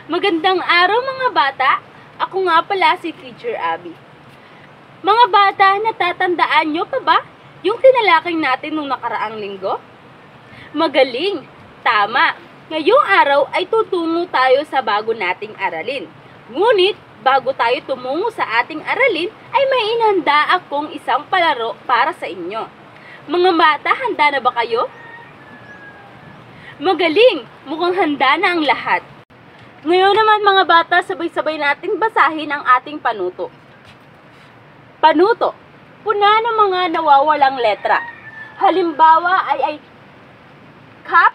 Magandang araw mga bata! Ako nga pala si Teacher Abby. Mga bata, natatandaan nyo pa ba yung tinalakay natin nung nakaraang linggo? Magaling! Tama! Ngayong araw ay tutungo tayo sa bago nating aralin. Ngunit, bago tayo tumungo sa ating aralin, ay may inhanda akong isang palaro para sa inyo. Mga bata, handa na ba kayo? Magaling! Mukhang handa na ang lahat. Ngayon naman mga bata, sabay-sabay nating basahin ang ating panuto. Panuto, puna ng mga nawawalang letra. Halimbawa ay cap,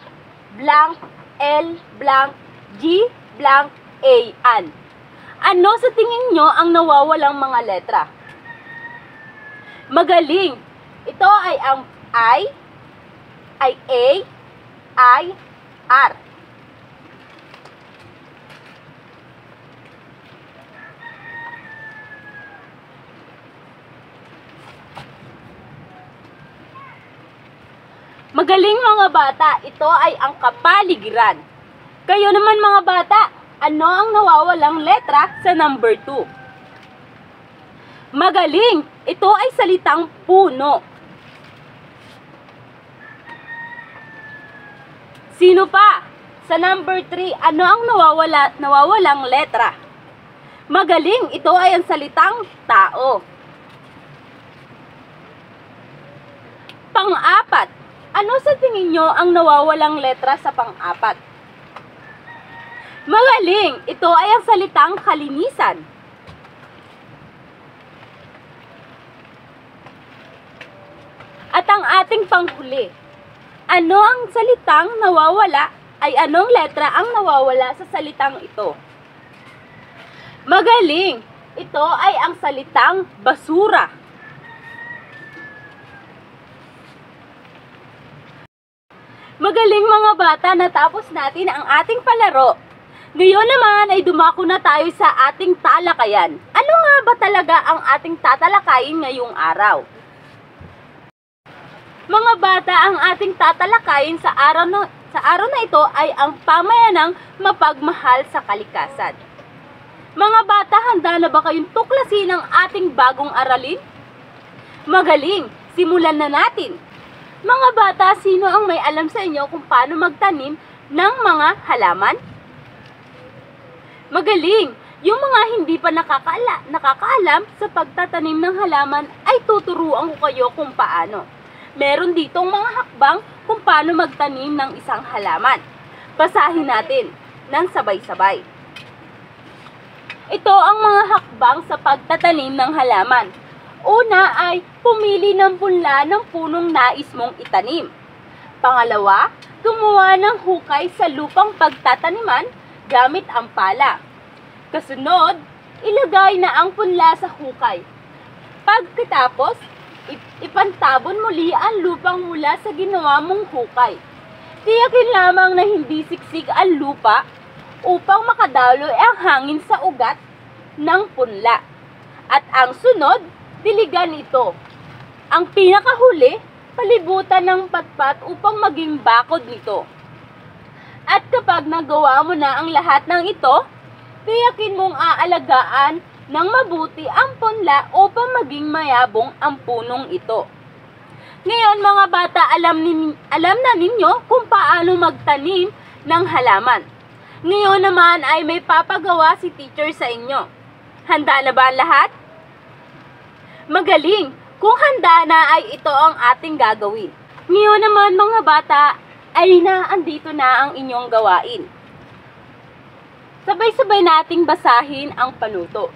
blank, L, blank, G, blank, A, an. Ano sa tingin nyo ang nawawalang mga letra? Magaling! Ito ay ang I, ay A, I, R. Magaling mga bata, ito ay ang kapaligiran. Kayo naman mga bata, ano ang nawawalang letra sa number 2? Magaling, ito ay salitang puno. Sino pa? Sa number 3, ano ang nawawalang letra? Magaling, ito ay ang salitang tao. Pang-apat, ano sa tingin nyo ang nawawalang letra sa pang-apat? Magaling! Ito ay ang salitang kalinisan. At ang ating panghuli, ano ang salitang nawawala ay anong letra ang nawawala sa salitang ito? Magaling! Ito ay ang salitang basura. Magaling mga bata, natapos natin ang ating palaro. Ngayon naman ay dumako na tayo sa ating talakayan. Ano nga ba talaga ang ating tatalakayin ngayong araw? Mga bata, ang ating tatalakayin sa araw na ito ay ang pamayanang mapagmahal sa kalikasan. Mga bata, handa na ba kayong tuklasin ang ating bagong aralin? Magaling! Simulan na natin! Mga bata, sino ang may alam sa inyo kung paano magtanim ng mga halaman? Magaling! Yung mga hindi pa nakakaalam sa pagtatanim ng halaman ay tuturuan ko kayo kung paano. Meron ditong mga hakbang kung paano magtanim ng isang halaman. Basahin natin ng sabay-sabay. Ito ang mga hakbang sa pagtatanim ng halaman. Una ay pumili ng punla ng punong nais mong itanim. Pangalawa, gumawa ng hukay sa lupang pagtataniman gamit ang pala. Kasunod, ilagay na ang punla sa hukay. Pagkatapos, ipantabon muli ang lupang mula sa ginawa mong hukay. Tiyakin lamang na hindi siksik ang lupa upang makadaloy ang hangin sa ugat ng punla. At ang sunod, diligan ito. Ang pinakahuli, palibutan ng patpat upang maging bakod nito. At kapag nagawa mo na ang lahat ng ito, tiyakin mong aalagaan ng mabuti ang punla upang maging mayabong ang punong ito. Ngayon mga bata, alam na ninyo kung paano magtanim ng halaman. Ngayon naman ay may papagawa si teacher sa inyo. Handa na ba ang lahat? Magaling! Kung handa na ay ito ang ating gagawin. Ngayon naman mga bata, ay andito na ang inyong gawain. Sabay-sabay nating basahin ang panuto.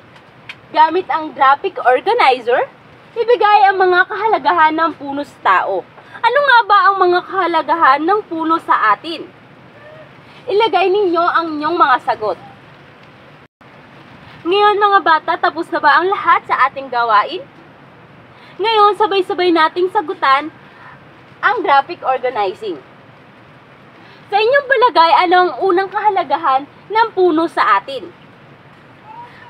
Gamit ang graphic organizer, ibigay ang mga kahalagahan ng puno sa tao. Ano nga ba ang mga kahalagahan ng puno sa atin? Ilagay ninyo ang inyong mga sagot. Ngayon mga bata, tapos na ba ang lahat sa ating gawain? Ngayon, sabay-sabay nating sagutan ang graphic organizing. Sa inyong palagay, ano ang unang kahalagahan ng puno sa atin?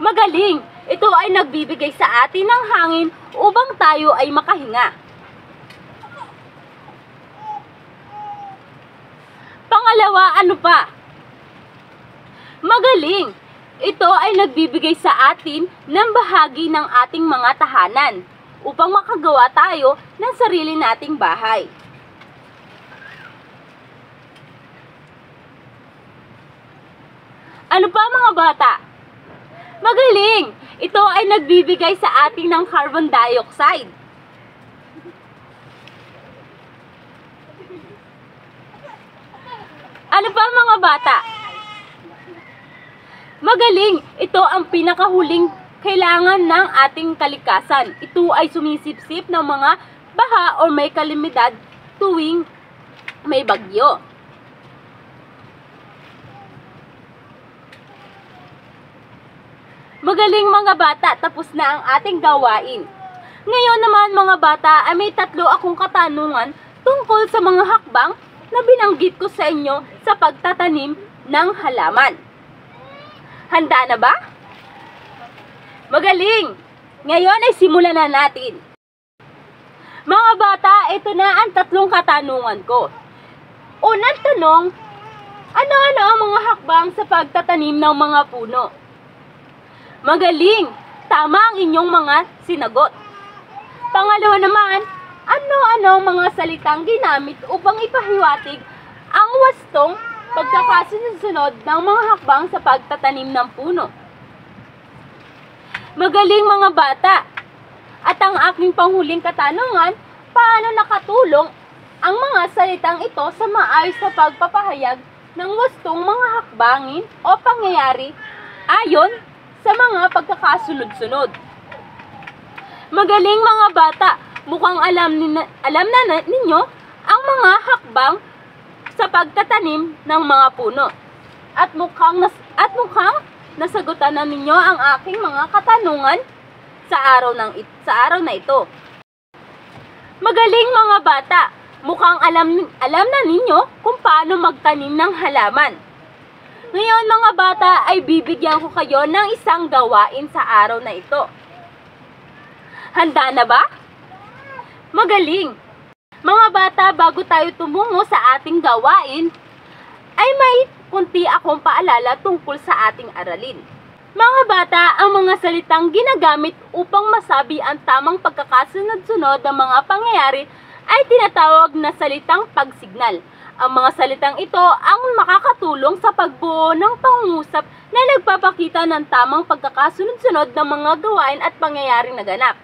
Magaling! Ito ay nagbibigay sa atin ng hangin upang tayo ay makahinga. Pangalawa, ano pa? Magaling! Ito ay nagbibigay sa atin ng bahagi ng ating mga tahanan upang makagawa tayo ng sarili nating bahay. Ano pa mga bata? Magaling! Ito ay nagbibigay sa atin ng carbon dioxide. Ano pa mga bata? Magaling! Ito ang pinakahuling kailangan ng ating kalikasan. Ito ay sumisipsip ng mga baha o may kalamidad tuwing may bagyo. Magaling mga bata, tapos na ang ating gawain. Ngayon naman mga bata ay may 3 akong katanungan tungkol sa mga hakbang na binanggit ko sa inyo sa pagtatanim ng halaman. Handa na ba? Magaling! Ngayon ay simulan na natin. Mga bata, ito na ang 3 katanungan ko. Unang tanong, ano-ano ang mga hakbang sa pagtatanim ng mga puno? Magaling! Tama ang inyong mga sinagot. Pangalawa naman, ano-ano ang mga salitang ginamit upang ipahiwatig ang wastong pagkakasunod ng mga hakbang sa pagtatanim ng puno? Magaling mga bata! At ang aking panghuling katanungan, paano nakatulong ang mga salitang ito sa maayos na pagpapahayag ng wastong mga hakbangin o pangyayari ayon sa mga pagkakasunod-sunod? Magaling mga bata! Mukhang alam na ninyo ang mga hakbang sa pagtatanim ng mga puno. At mukhang nasagutan na ninyo ang aking mga katanungan sa araw na ito. Magaling mga bata! Mukhang alam na ninyo kung paano magtanim ng halaman. Ngayon mga bata ay bibigyan ko kayo ng isang gawain sa araw na ito. Handa na ba? Magaling! Mga bata, bago tayo tumungo sa ating gawain, ay may kunti akong paalala tungkol sa ating aralin. Mga bata, ang mga salitang ginagamit upang masabi ang tamang pagkakasunod-sunod ng mga pangyayari ay tinatawag na salitang pagsignal. Ang mga salitang ito ang makakatulong sa pagbuo ng pangungusap na nagpapakita ng tamang pagkakasunod-sunod ng mga gawain at pangyayaring naganap.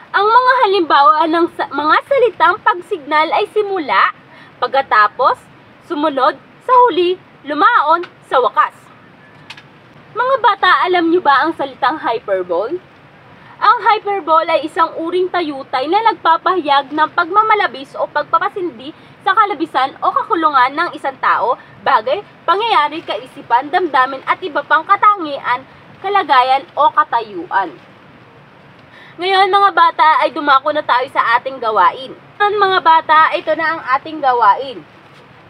Ang mga halimbawa ng mga salitang pagsignal ay simula, pagkatapos, sumunod, sa huli, lumaon, sa wakas. Mga bata, alam niyo ba ang salitang hyperbole? Ang hyperbole ay isang uring tayutay na nagpapahayag ng pagmamalabis o pagpapasindi sa kalabisan o kakulungan ng isang tao, bagay, pangyayari, kaisipan, damdamin at iba pang katangian, kalagayan o katayuan. Ngayon mga bata ay dumako na tayo sa ating gawain. Mga bata, ito na ang ating gawain.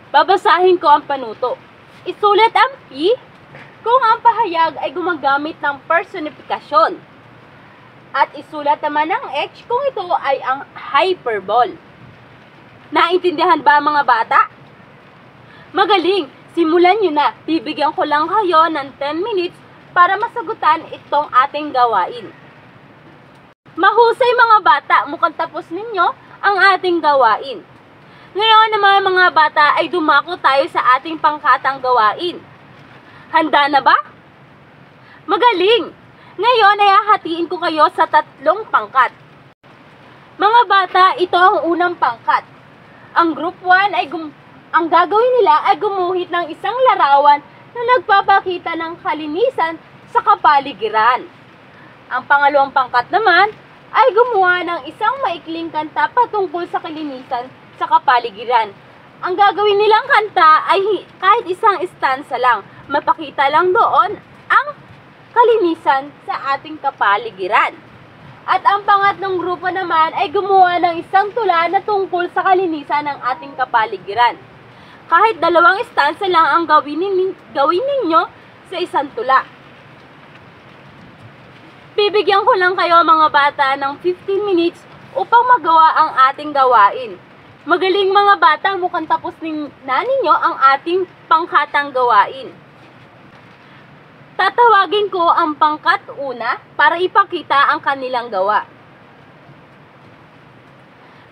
Babasahin ko ang panuto. Isulat ang P kung ang pahayag ay gumagamit ng personifikasyon. At isulat naman ang H kung ito ay ang hyperbole. Naintindihan ba mga bata? Magaling! Simulan nyo na. Bibigyan ko lang kayo ng 10 minutes para masagutan itong ating gawain. Mahusay mga bata, mukhang tapos ninyo ang ating gawain. Ngayon naman mga bata ay dumako tayo sa ating pangkatang gawain. Handa na ba? Magaling! Ngayon ay hahatiin ko kayo sa 3 pangkat. Mga bata, ito ang unang pangkat. Ang group 1 ay ang gagawin nila ay gumuhit ng isang larawan na nagpapakita ng kalinisan sa kapaligiran. Ang pangalawang pangkat naman ay gumawa ng isang maikling kanta patungkol sa kalinisan sa kapaligiran. Ang gagawin nilang kanta ay kahit isang stanza lang, mapakita lang doon ang kalinisan sa ating kapaligiran. At ang pangatlong grupo naman ay gumawa ng isang tula na tungkol sa kalinisan ng ating kapaligiran. Kahit 2 stanza lang ang gawin ninyo sa isang tula. Bibigyan ko lang kayo mga bata ng 15 minutes upang magawa ang ating gawain. Magaling mga bata, mukhang tapos na ninyo ang ating pangkatang gawain. Tatawagin ko ang pangkat una para ipakita ang kanilang gawa.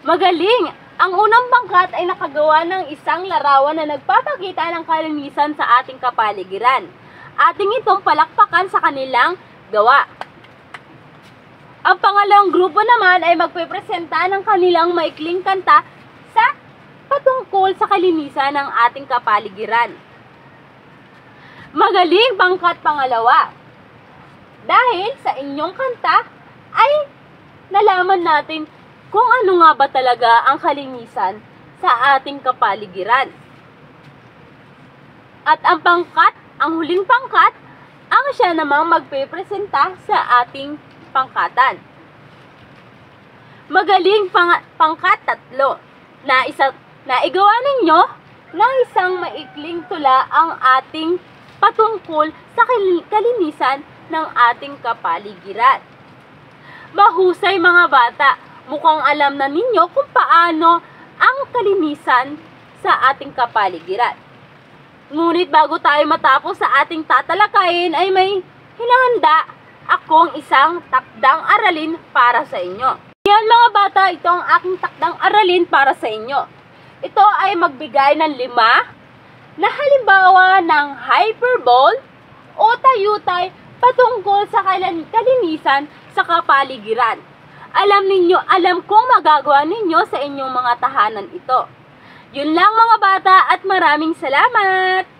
Magaling! Ang unang pangkat ay nakagawa ng isang larawan na nagpapakita ng kalinisan sa ating kapaligiran. Ating itong palakpakan sa kanilang gawa. Ang pangalawang grupo naman ay magpepresenta ng kanilang maikling kanta sa patungkol sa kalinisan ng ating kapaligiran. Magaling, pangkat pangalawa! Dahil sa inyong kanta ay nalaman natin kung ano nga ba talaga ang kalinisan sa ating kapaligiran. At ang huling pangkat, ang siya namang magpepresenta sa ating pangkatan. Magaling, pangkat tatlo. Naigawa ninyo ng isang maikling tula ang ating patungkol sa kalinisan ng ating kapaligiran. Mahusay mga bata, mukhang alam na ninyo kung paano ang kalinisan sa ating kapaligiran. Ngunit bago tayo matapos sa ating tatalakayin ay may hinahanda akong isang takdang aralin para sa inyo. Yan mga bata, ito ang aking takdang aralin para sa inyo. Ito ay magbigay ng 5 na halimbawa ng hyperbole o tayutay patungkol sa kalinisan sa kapaligiran. Alam kong magagawa ninyo sa inyong mga tahanan ito. Yun lang mga bata at maraming salamat!